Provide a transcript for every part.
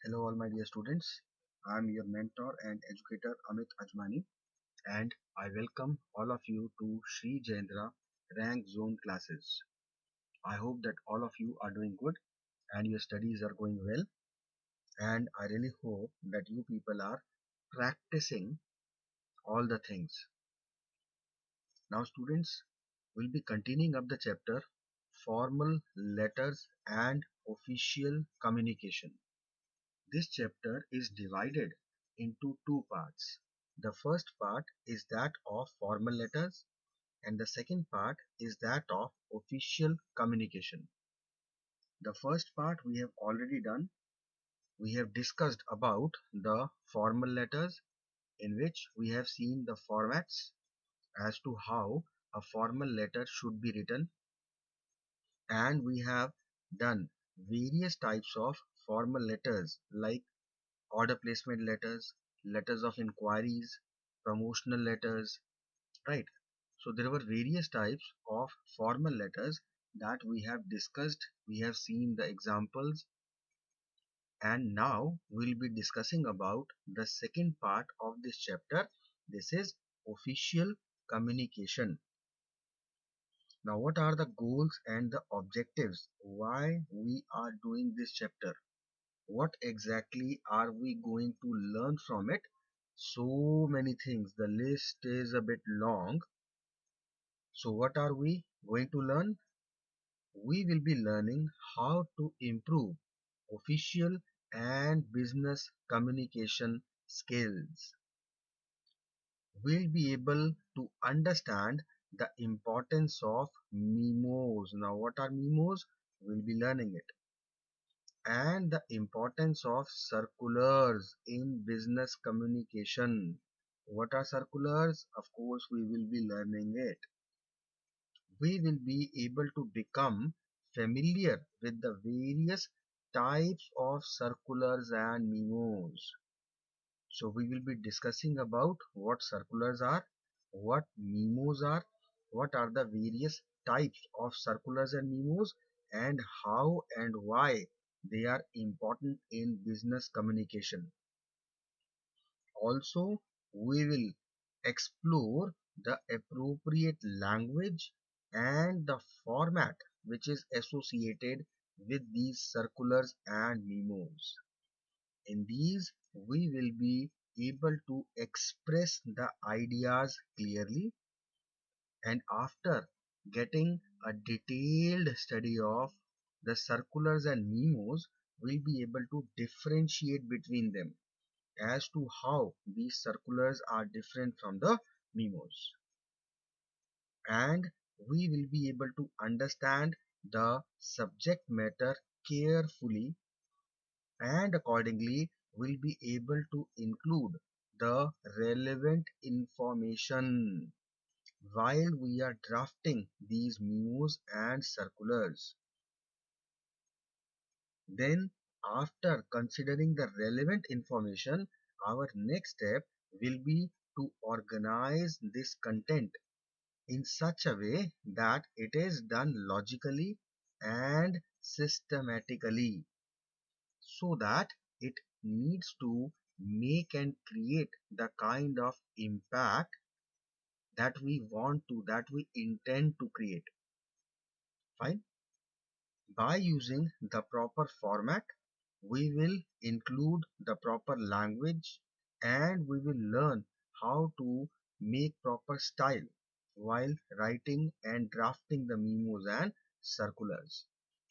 Hello, all my dear students. I am your mentor and educator Amit Ajmani, and I welcome all of you to Sri Jayendra Rank Zone classes. I hope that all of you are doing good and your studies are going well. And I really hope that you people are practicing all the things. Now, students, we'll be continuing up the chapter Formal Letters and Official Communication. This chapter is divided into two parts. The first part is that of formal letters and the second part is that of official communication. The first part we have already done. We have discussed about the formal letters in which we have seen the formats as to how a formal letter should be written, and we have done various types of formal letters like order placement letters, letters of inquiries, promotional letters, right? So there were various types of formal letters that we have discussed. We have seen the examples, and now we'll be discussing about the second part of this chapter. This is official communication. Now, what are the goals and the objectives? Why we are doing this chapter? What exactly are we going to learn from it? So many things. The list is a bit long. So what are we going to learn? We will be learning how to improve official and business communication skills. We'll be able to understand the importance of memos. Now, what are memos? We'll be learning it. And the importance of circulars in business communication. What are circulars? Of course, we will be learning it. We will be able to become familiar with the various types of circulars and memos. So we will be discussing about what circulars are, what memos are, what are the various types of circulars and memos, and how and why they are important in business communication. Also, we will explore the appropriate language and the format which is associated with these circulars and memos. In these, we will be able to express the ideas clearly, and after getting a detailed study of the circulars and memos, we'll be able to differentiate between them as to how these circulars are different from the memos, and we will be able to understand the subject matter carefully, and accordingly we'll be able to include the relevant information while we are drafting these memos and circulars. Then, after considering the relevant information, our next step will be to organize this content in such a way that it is done logically and systematically, so that it needs to make and create the kind of impact that we intend to create. Fine. By using the proper format, we will include the proper language, and we will learn how to make proper style while writing and drafting the memos and circulars.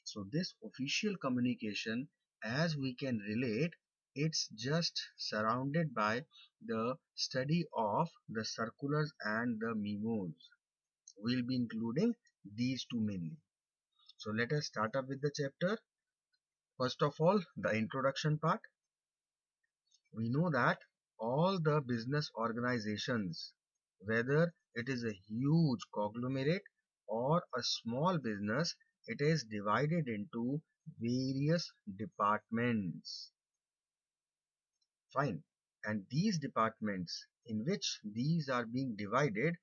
So this official communication, as we can relate, it's just surrounded by the study of the circulars and the memos. We'll be including these two mainly. So let us start up with the chapter. First of all, the introduction part. We know that all the business organizations, whether it is a huge conglomerate or a small business, it is divided into various departments. Fine. And these departments in which these are being divided,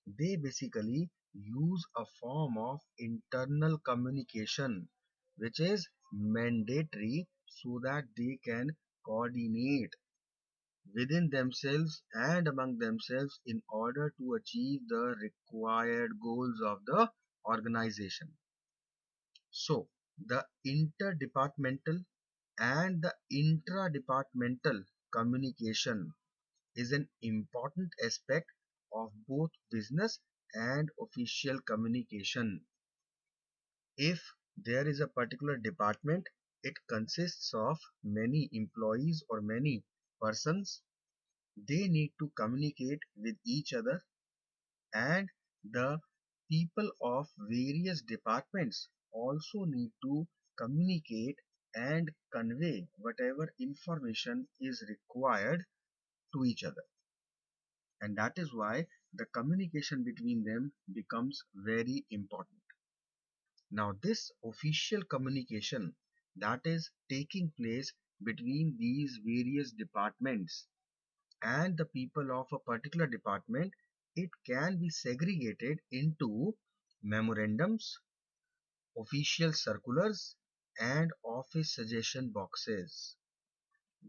they basically use a form of internal communication which is mandatory so that they can coordinate within themselves and among themselves in order to achieve the required goals of the organization. So, the interdepartmental and the intra-departmental communication is an important aspect of both business and official communication. If there is a particular department, it consists of many employees or many persons. They need to communicate with each other, and the people of various departments also need to communicate and convey whatever information is required to each other. And that is why the communication between them becomes very important. Now, this official communication that is taking place between these various departments and the people of a particular department, it can be segregated into memorandums, official circulars, and office suggestion boxes.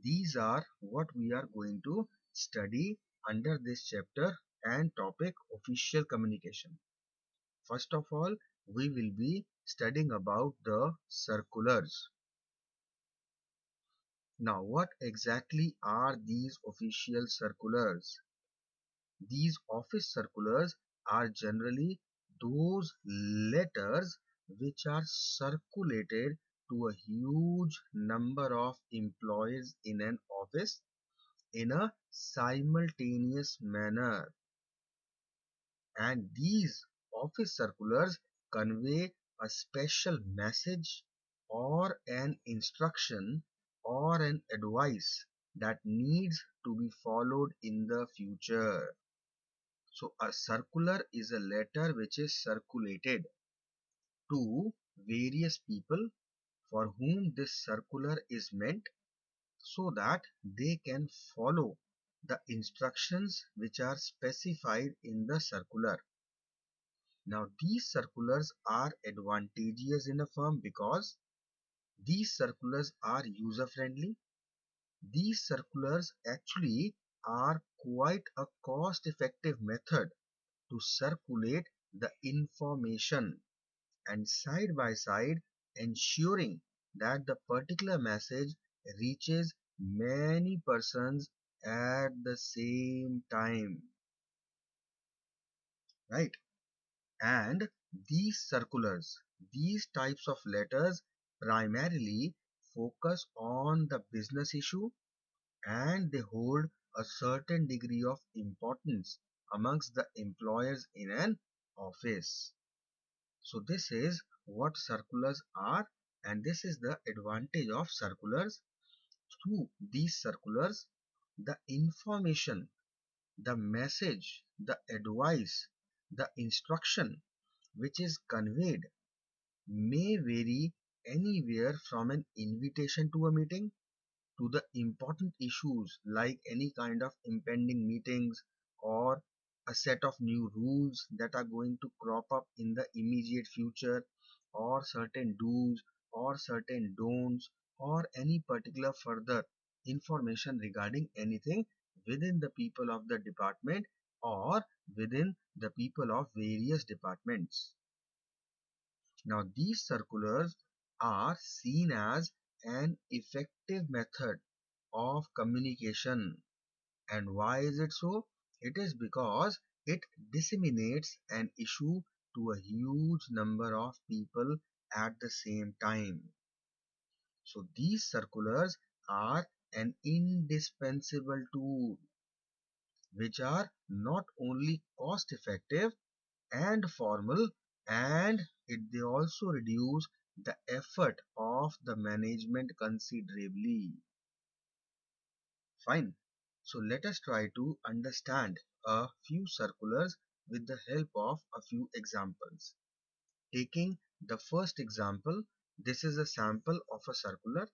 These are what we are going to study under this chapter and topic official communication. First of all, we will be studying about the circulars. Now, what exactly are these official circulars? These office circulars are generally those letters which are circulated to a huge number of employees in an office in a simultaneous manner. And these office circulars convey a special message or an instruction or an advice that needs to be followed in the future. So a circular is a letter which is circulated to various people for whom this circular is meant, so that they can follow the instructions which are specified in the circular. Now these circulars are advantageous in a firm because these circulars are user friendly. These circulars actually are quite a cost effective method to circulate the information, and side by side ensuring that the particular message reaches many persons at the same time, right? And these circulars, these types of letters primarily focus on the business issue, and they hold a certain degree of importance amongst the employers in an office. So this is what circulars are, and this is the advantage of circulars. Through these circulars, the information, the message, the advice, the instruction which is conveyed may vary anywhere from an invitation to a meeting to the important issues like any kind of impending meetings or a set of new rules that are going to crop up in the immediate future, or certain do's or certain don'ts, or any particular further information regarding anything within the people of the department or within the people of various departments. Now, these circulars are seen as an effective method of communication. And why is it so? It is because it disseminates an issue to a huge number of people at the same time. So, these circulars are an indispensable tool which are not only cost effective and formal, and they also reduce the effort of the management considerably. Fine. So let us try to understand a few circulars with the help of a few examples. Taking the first example, this is a sample of a circular.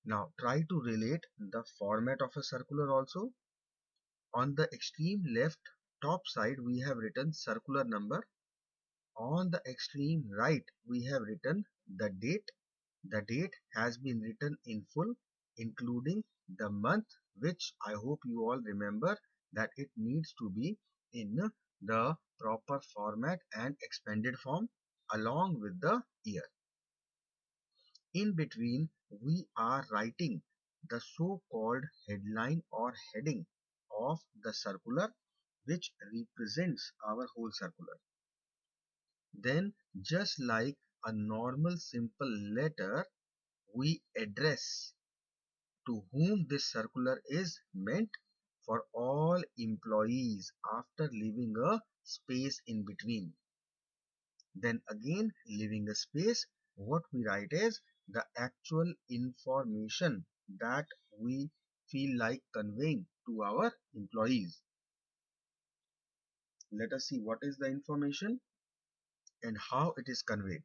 Now try to relate the format of a circular also. On the extreme left top side we have written circular number. On the extreme right we have written the date, the date has been written in full, including the month, which I hope you all remember that it needs to be in the proper format and expanded form along with the year. In between, we are writing the so-called headline or heading of the circular, which represents our whole circular. Then, just like a normal simple letter, we address to whom this circular is meant for all employees after leaving a space in between. Then again, leaving a space, what we write is the actual information that we feel like conveying to our employees. Let us see what is the information and how it is conveyed.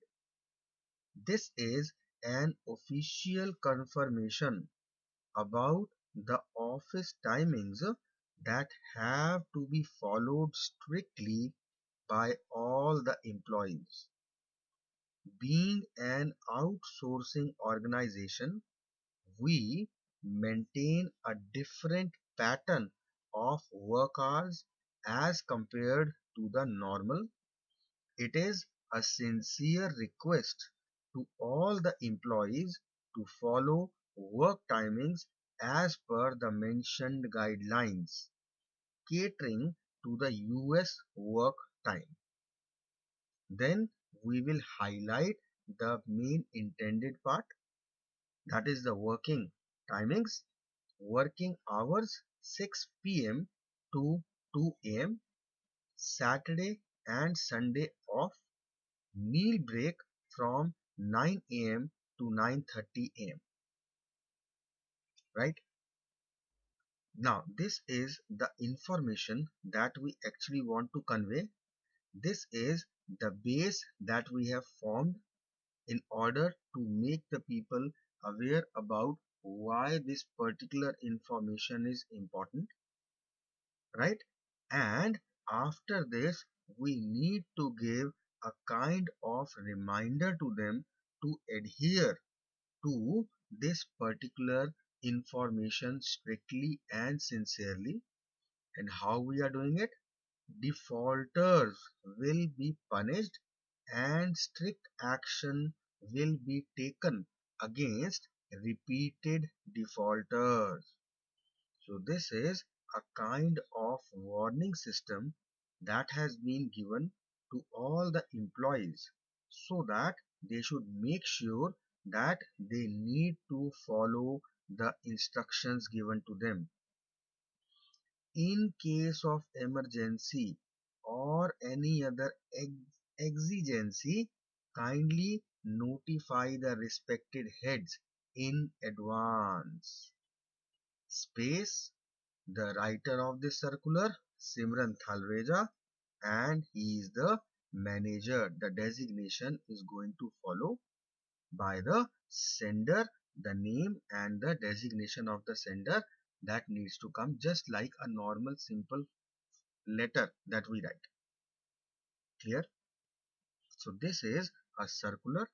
This is an official confirmation about the office timings that have to be followed strictly by all the employees. Being an outsourcing organization, we maintain a different pattern of work hours as compared to the normal. It is a sincere request to all the employees to follow work timings as per the mentioned guidelines, catering to the US work time. Then we will highlight the main intended part, that is the working timings. Working hours 6 p.m. to 2 a.m. Saturday and Sunday off. Meal break from 9 a.m. to 9:30 a.m. Right? Now, this is the information that we actually want to convey. This is the base that we have formed in order to make the people aware about why this particular information is important, right? And after this, we need to give a kind of reminder to them to adhere to this particular information strictly and sincerely. And how we are doing it? Defaulters will be punished and strict action will be taken against repeated defaulters. So this is a kind of warning system that has been given to all the employees so that they should make sure that they need to follow the instructions given to them. In case of emergency or any other exigency, kindly notify the respected heads in advance. Space, the writer of this circular, Simran Thalreja, and he is the manager. The designation is going to follow by the sender, the name and the designation of the sender that needs to come just like a normal simple letter that we write. Clear? So this is a circular.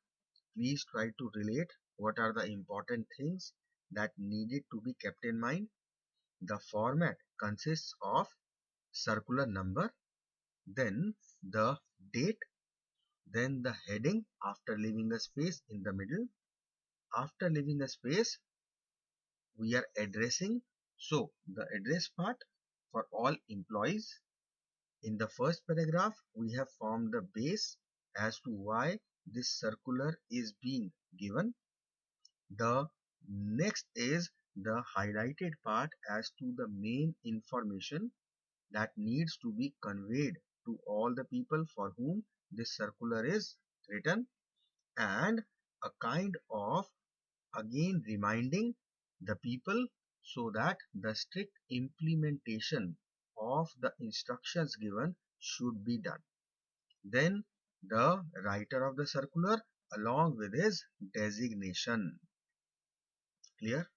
Please try to relate what are the important things that needed to be kept in mind. The format consists of circular number, then the date, then the heading after leaving a space in the middle. After leaving a space, we are addressing. So the address part for all employees. In the first paragraph, we have formed the base as to why this circular is being given. The next is the highlighted part as to the main information that needs to be conveyed to all the people for whom this circular is written, and a kind of again reminding the people so that the strict implementation of the instructions given should be done. Then the writer of the circular along with his designation. Clear?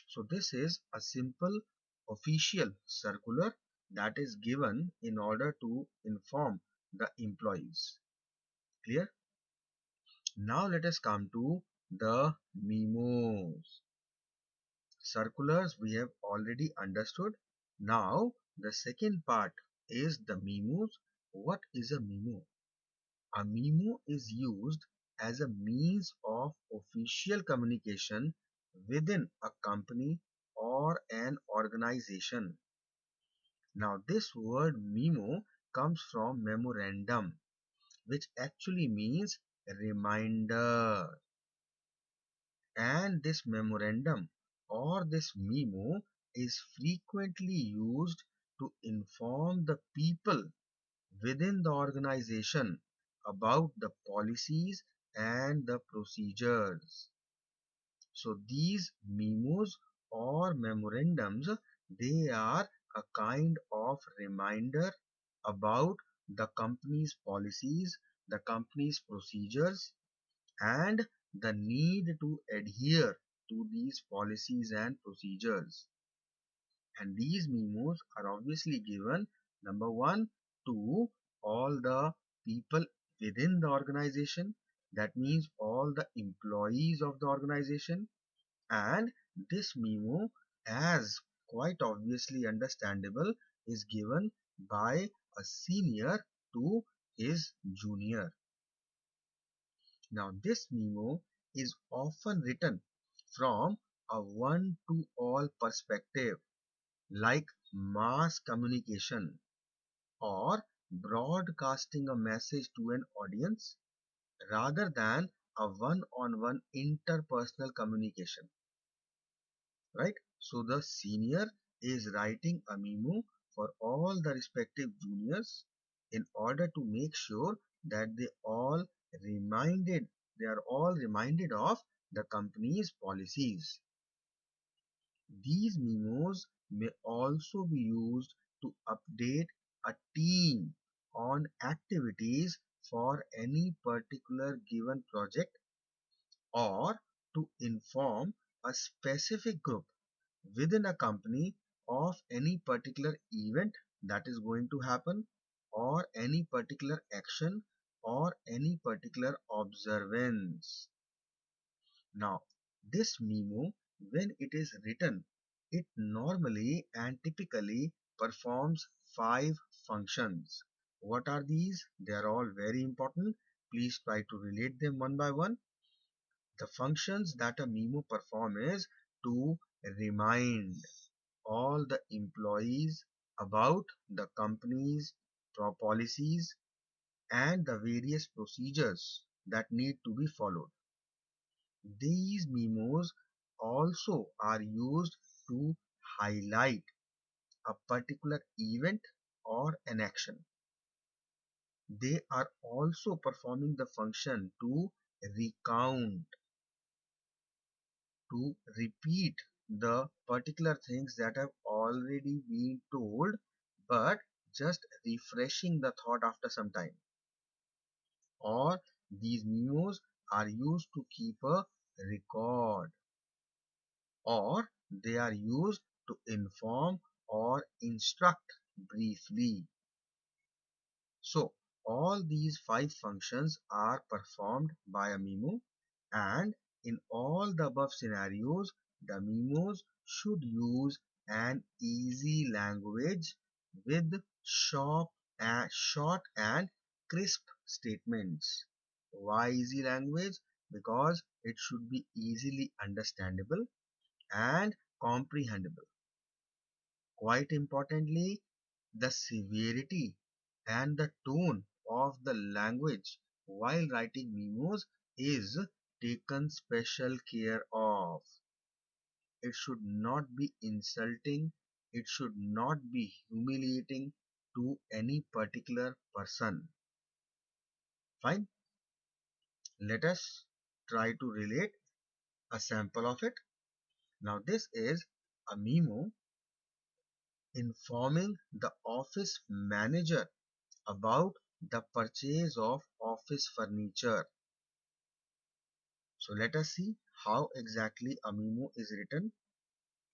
So this is a simple official circular that is given in order to inform the employees. Clear? Now let us come to the memos. Circulars we have already understood. Now the second part is the memos. What is a memo? A memo is used as a means of official communication within a company or an organization. Now, this word memo comes from memorandum, which actually means reminder. And this memorandum or this memo is frequently used to inform the people within the organization about the policies and the procedures. So these memos or memorandums, they are a kind of reminder about the company's policies, the company's procedures, and the need to adhere to these policies and procedures. And these memos are obviously given, number one, to all the people within the organization. That means all the employees of the organization. And this memo, as quite obviously understandable, is given by a senior to his junior. Now, this memo is often written from a one-to-all perspective, like mass communication or broadcasting a message to an audience rather than a one-on-one interpersonal communication, right? So the senior is writing a memo for all the respective juniors in order to make sure that reminded they are all reminded of the company's policies. These memos may also be used to update a team on activities for any particular given project or to inform a specific group within a company of any particular event that is going to happen or any particular action or any particular observance. Now, this memo, when it is written, it normally and typically performs five functions. What are these? They are all very important. Please try to relate them one by one. The functions that a memo perform is to remind all the employees about the company's policies and the various procedures that need to be followed. These memos also are used to highlight a particular event or an action. They are also performing the function to recount, to repeat the particular things that have already been told, but just refreshing the thought after some time. Or these memos are used to keep a record, or they are used to inform or instruct briefly. So all these five functions are performed by a memo, and in all the above scenarios the memos should use an easy language with short and crisp statements. Why easy language? Because it should be easily understandable and comprehensible. Quite importantly, the severity and the tone of the language while writing memos is taken special care of. It should not be insulting, it should not be humiliating to any particular person. Fine, let us try to relate a sample of it. Now, this is a memo informing the office manager about the purchase of office furniture. So let us see how exactly a memo is written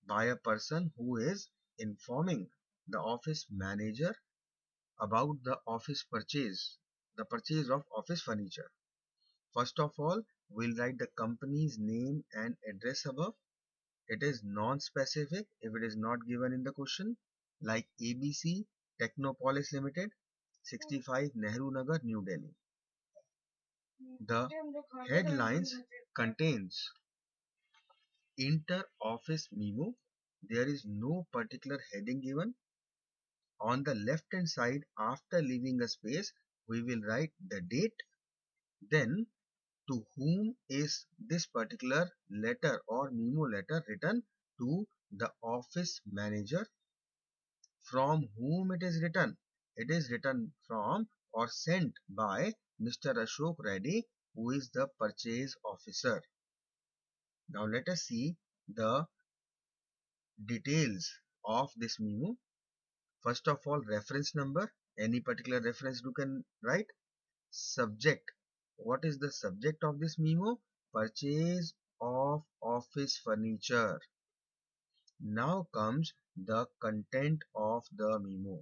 by a person who is informing the office manager about the purchase of office furniture. First of all, we'll write the company's name and address above. It is non-specific if it is not given in the question, like ABC Technopolis Limited, 65 Nehru Nagar, New Delhi. The headlines contains inter-office memo. There is no particular heading given. On the left hand side, after leaving a space, we will write the date. Then, to whom is this particular letter or memo letter written? To the office manager. From whom it is written? It is written from or sent by Mr. Ashok Reddy, who is the purchase officer. Now let us see the details of this memo. First of all, reference number. Any particular reference you can write. Subject. What is the subject of this memo? Purchase of office furniture. Now comes the content of the memo.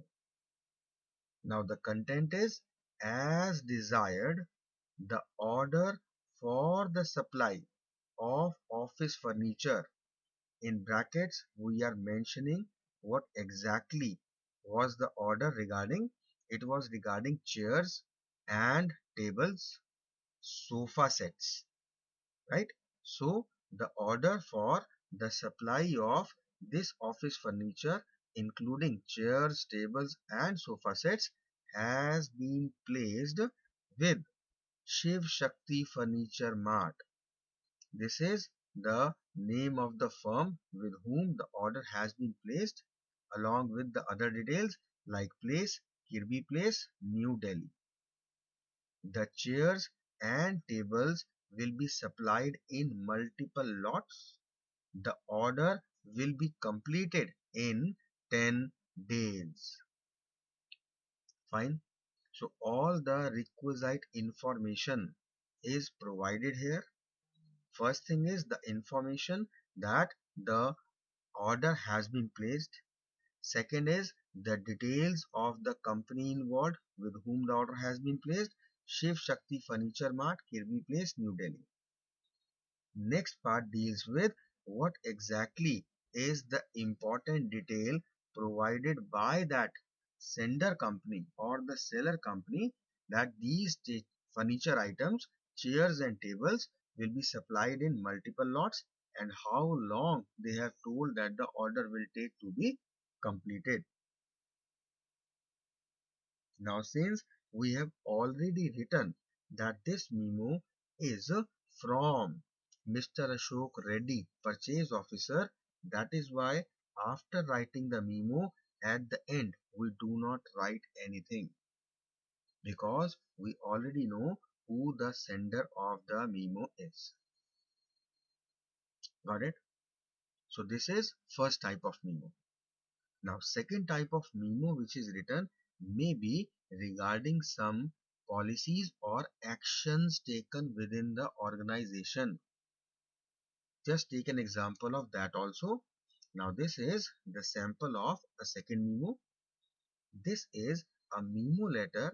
Now the content is, as desired, the order for the supply of office furniture. In brackets, we are mentioning what exactly was the order regarding. It was regarding chairs and tables, sofa sets, right? So the order for the supply of this office furniture, including chairs, tables and sofa sets, has been placed with Shiv Shakti Furniture Mart. This is the name of the firm with whom the order has been placed, along with the other details like place, Kirby Place, New Delhi. The chairs and tables will be supplied in multiple lots. The order will be completed in 10 days. Fine. So all the requisite information is provided here. First thing is the information that the order has been placed. Second is the details of the company involved with whom the order has been placed. Shiv Shakti Furniture Mart, Kirby Place, New Delhi. Next part deals with what exactly is the important detail provided by that sender company or the seller company, that these furniture items, chairs and tables, will be supplied in multiple lots, and how long they have told that the order will take to be completed. Now, since we have already written that this memo is from Mr. Ashok Reddy, purchase officer, that is why after writing the memo at the end, we do not write anything, because we already know who the sender of the memo is. Got it? So this is first type of memo. Now, second type of memo which is written may be regarding some policies or actions taken within the organization. Just take an example of that also. Now, this is the sample of a second memo. This is a memo letter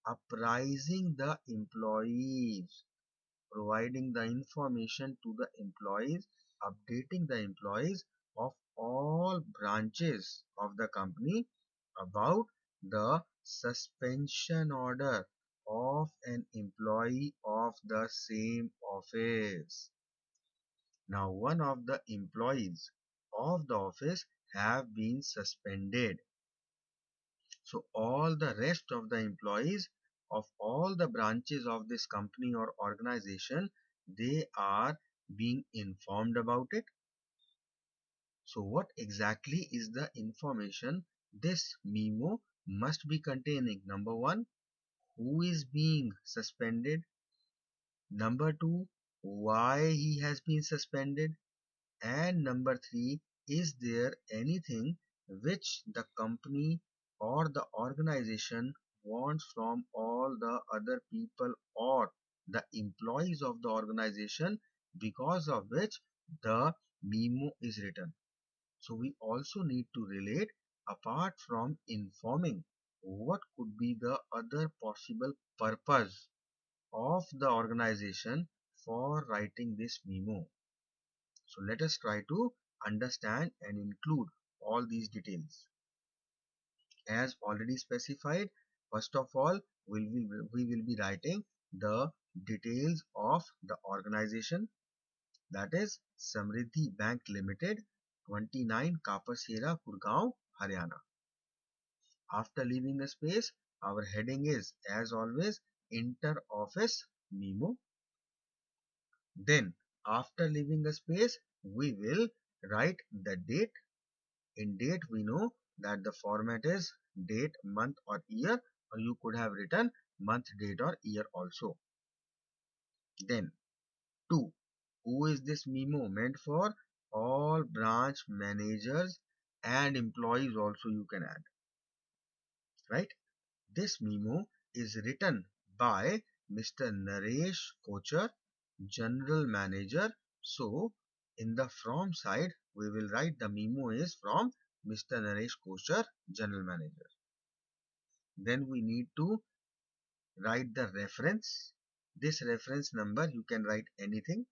apprising the employees, providing the information to the employees, updating the employees of all branches of the company about the suspension order of an employee of the same office. Now, one of the employees of the office have been suspended. So all the rest of the employees of all the branches of this company or organization, they are being informed about it. So what exactly is the information this memo must be containing? Number one, who is being suspended? Number two, why he has been suspended? And number three, is there anything which the company or the organization wants from all the other people or the employees of the organization, because of which the memo is written? So we also need to relate, apart from informing, what could be the other possible purpose of the organization for writing this memo? So let us try to understand and include all these details. As already specified, first of all, we will be writing the details of the organization, that is Samriddhi Bank Limited, 29 Kapasera, Gurgaon, Haryana. After leaving the space, our heading is, as always, Inter-Office Memo. Then, after leaving the space, we will write the date. In date, we know that the format is date, month or year, or you could have written month, date or year also. Then, 2. Who is this memo meant for? All branch managers and employees also you can add, right? This memo is written by Mr. Naresh Kochar, General Manager. So, in the from side, we will write the memo is from Mr. Naresh Kochar, General Manager. Then we need to write the reference. This reference number you can write anything.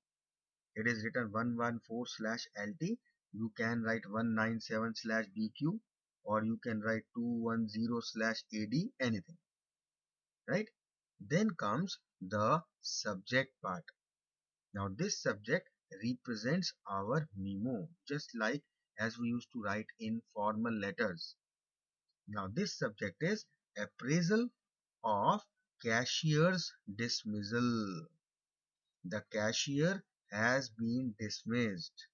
It is written 114/LT. You can write 197/BQ, or you can write 210/AD, anything, right? Then comes the subject part. Now this subject represents our memo, just like as we used to write in formal letters. Now this subject is appraisal of cashier's dismissal. The cashier has been dismissed.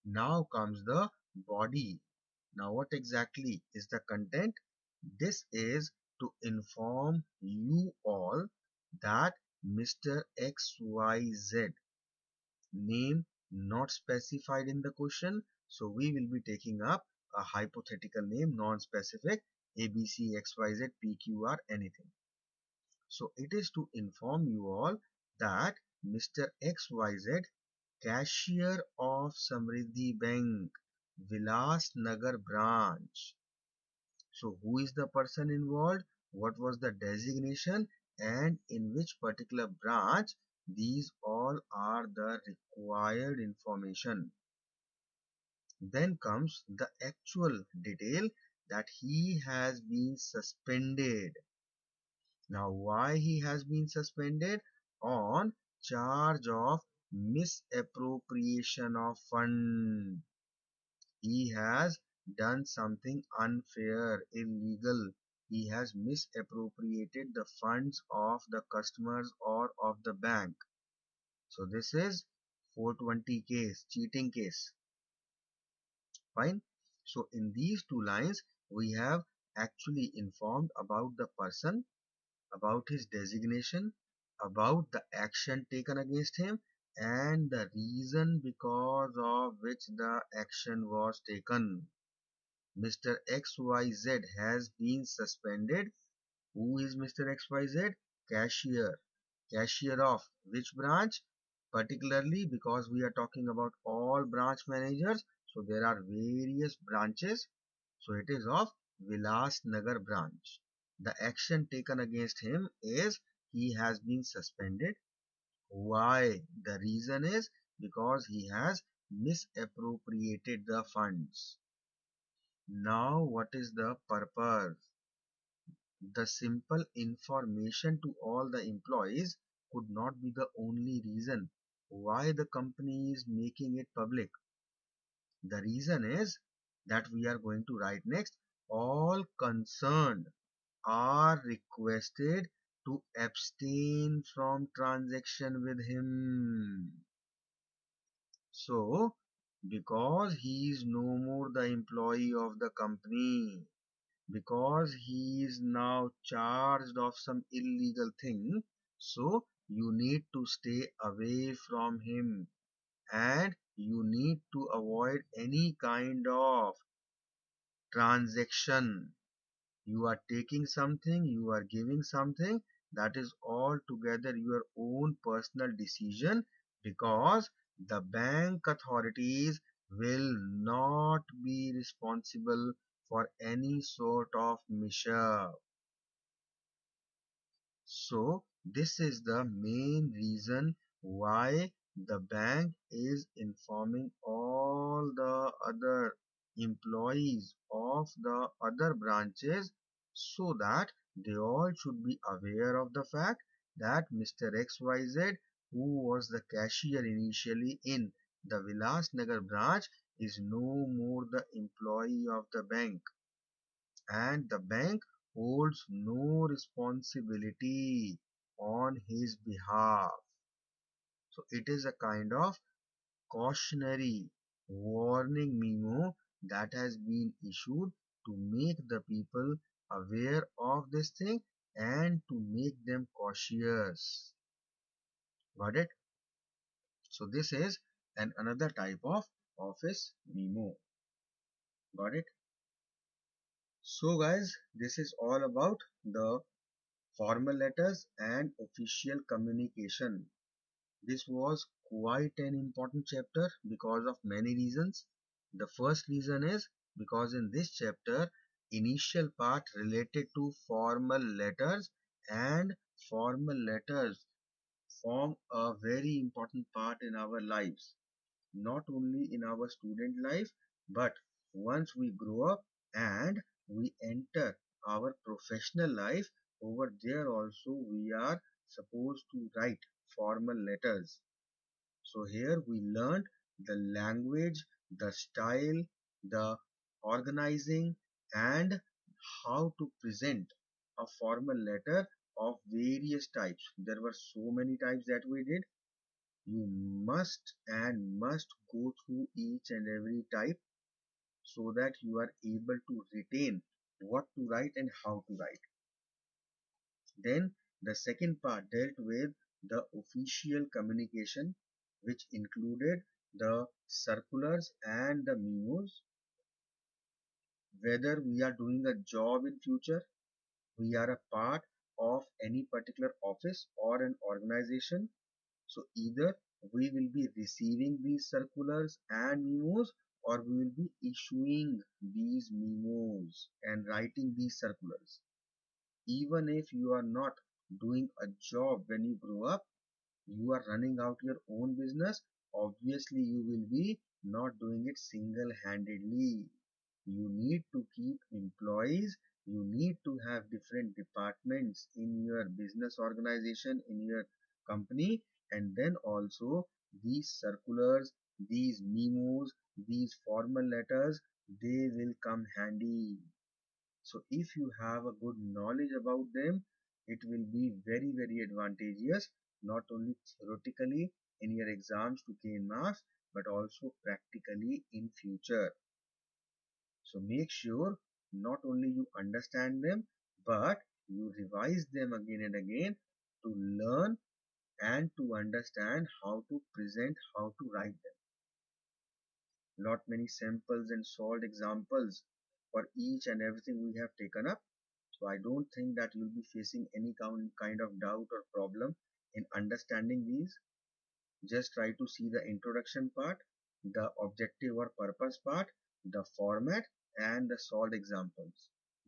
Now comes the body. Now what exactly is the content? This is to inform you all that Mr. XYZ, name not specified in the question, so we will be taking up a hypothetical name, non-specific, ABC, XYZ, PQR, anything. So it is to inform you all that Mr. XYZ, cashier of Samriddhi Bank, Vilas Nagar branch. So who is the person involved? What was the designation? And in which particular branch? These all are the required information. Then comes the actual detail that he has been suspended. Now why he has been suspended? On charge of misappropriation of fund. He has done something unfair, illegal. He has misappropriated the funds of the customers or of the bank. So this is 420 case, cheating case. Fine. So in these two lines, we have actually informed about the person, about his designation, about the action taken against him, and the reason because of which the action was taken. Mr. XYZ has been suspended. Who is Mr. XYZ? Cashier. Cashier of which branch? Particularly because we are talking about all branch managers, so there are various branches. So it is of Vilas Nagar branch. The action taken against him is he has been suspended. Why? The reason is because he has misappropriated the funds. Now, what is the purpose? The simple information to all the employees could not be the only reason why the company is making it public. The reason is that we are going to write next. All concerned are requested to abstain from transaction with him. So, because he is no more the employee of the company, because he is now charged of some illegal thing, so you need to stay away from him and you need to avoid any kind of transaction. You are taking something, you are giving something, that is altogether your own personal decision, because the bank authorities will not be responsible for any sort of mishap. So this is the main reason why the bank is informing all the other employees of the other branches so that they all should be aware of the fact that Mr. XYZ, who was the cashier initially in the Vilasnagar branch, is no more the employee of the bank, and the bank holds no responsibility on his behalf. So it is a kind of cautionary warning memo that has been issued to make the people aware of this thing and to make them cautious. Got it? So this is another type of office memo. Got it? So guys, this is all about the formal letters and official communication. This was quite an important chapter because of many reasons. The first reason is because in this chapter, initial part related to formal letters, and formal letters form a very important part in our lives, not only in our student life, but once we grow up and we enter our professional life, over there also we are supposed to write formal letters. So here we learned the language, the style, the organizing, and how to present a formal letter of various types. There were so many types that we did. You must go through each and every type so that you are able to retain what to write and how to write. Then the second part dealt with the official communication, which included the circulars and the memos. Whether we are doing a job in future, we are a part of any particular office or an organization. So either we will be receiving these circulars and memos, or we will be issuing these memos and writing these circulars. Even if you are not doing a job when you grow up, you are running out your own business, obviously you will be not doing it single-handedly. You need to keep employees, you need to have different departments in your business organization, in your company, and then also these circulars, these memos, these formal letters, they will come handy. So if you have a good knowledge about them, it will be very advantageous, not only theoretically in your exams to gain marks, but also practically in future. So make sure not only you understand them, but you revise them again and again to learn and to understand how to present, how to write them. Not many samples and solved examples for each and everything we have taken up. So I don't think that you'll be facing any kind of doubt or problem in understanding these. Just try to see the introduction part, the objective or purpose part, the format, and the solved examples.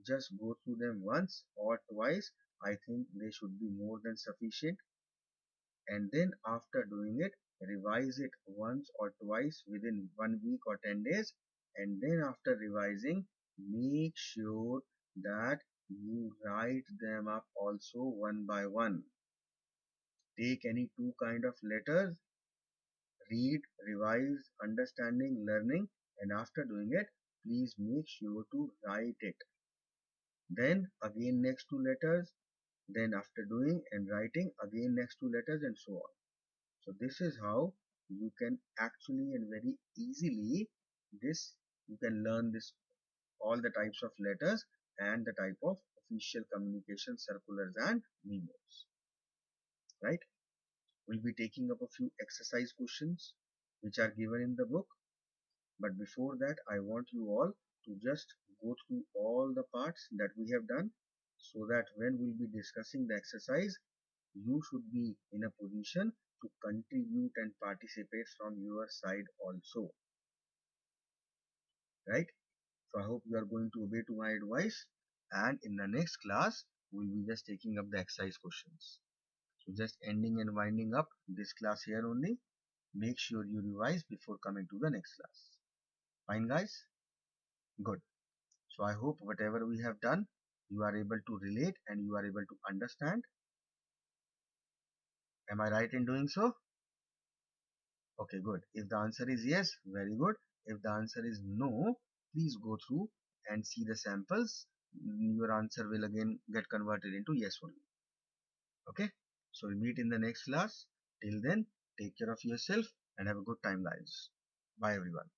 Just go through them once or twice. I think they should be more than sufficient. And then after doing it, revise it once or twice within 1 week or 10 days. And then after revising, make sure that you write them up also one by one. Take any two kind of letters, read, revise, understanding, learning, and after doing it, please make sure to write it. Then again next two letters, then after doing and writing again next two letters, and so on. So this is how you can actually and very easily this you can learn this all the types of letters and the type of official communication circulars and memos, right? We'll be taking up a few exercise questions which are given in the book. But before that, I want you all to just go through all the parts that we have done so that when we'll be discussing the exercise, you should be in a position to contribute and participate from your side also, right? So I hope you are going to obey to my advice, and in the next class, we'll be just taking up the exercise questions. So just ending and winding up this class here only. Make sure you revise before coming to the next class. Fine guys? Good. So I hope whatever we have done, you are able to relate and you are able to understand. Am I right in doing so? Okay, good. If the answer is yes, very good. If the answer is no, please go through and see the samples. Your answer will again get converted into yes only. Okay? So we meet in the next class. Till then, take care of yourself and have a good time, guys. Bye, everyone.